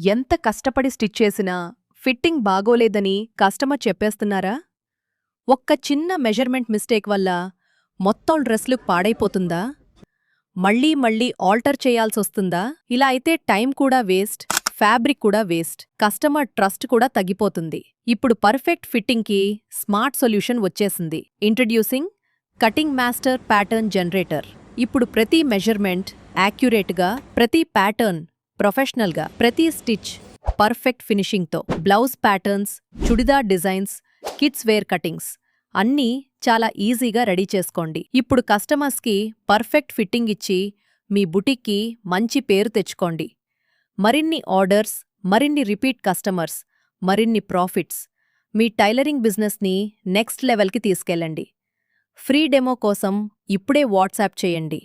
ఎంత కష్టపడి స్టిచ్ చేసినా ఫిట్టింగ్ బాగోలేదని కస్టమర్ చెప్పేస్తున్నారా? ఒక్క చిన్న మెజర్మెంట్ మిస్టేక్ వల్ల మొత్తం డ్రెస్ లుక్ పాడైపోతుందా? మళ్ళీ మళ్ళీ ఆల్టర్ చేయాల్సొస్తుందా? ఇలా అయితే టైం కూడా వేస్ట్, ఫ్యాబ్రిక్ కూడా వేస్ట్, కస్టమర్ ట్రస్ట్ కూడా తగ్గిపోతుంది. ఇప్పుడు పర్ఫెక్ట్ ఫిట్టింగ్కి స్మార్ట్ సొల్యూషన్ వచ్చేసింది. Introducing cutting master pattern generator. ఇప్పుడు ప్రతి మెజర్మెంట్ యాక్యురేట్గా, ప్రతి ప్యాటర్న్ ప్రొఫెషనల్గా, ప్రతి స్టిచ్ పర్ఫెక్ట్ ఫినిషింగ్తో, blouse patterns, churidar designs, kids wear cuttings అన్నీ చాలా ఈజీగా రెడీ చేసుకోండి. ఇప్పుడు కస్టమర్స్కి పర్ఫెక్ట్ ఫిట్టింగ్ ఇచ్చి మీ బుటిక్కి మంచి పేరు తెచ్చుకోండి. మరిన్ని ఆర్డర్స్, మరిన్ని రిపీట్ కస్టమర్స్, మరిన్ని ప్రాఫిట్స్. మీ టైలరింగ్ బిజినెస్ని నెక్స్ట్ లెవెల్కి తీసుకెళ్ళండి. ఫ్రీ డెమో కోసం ఇప్పుడే వాట్సాప్ చేయండి.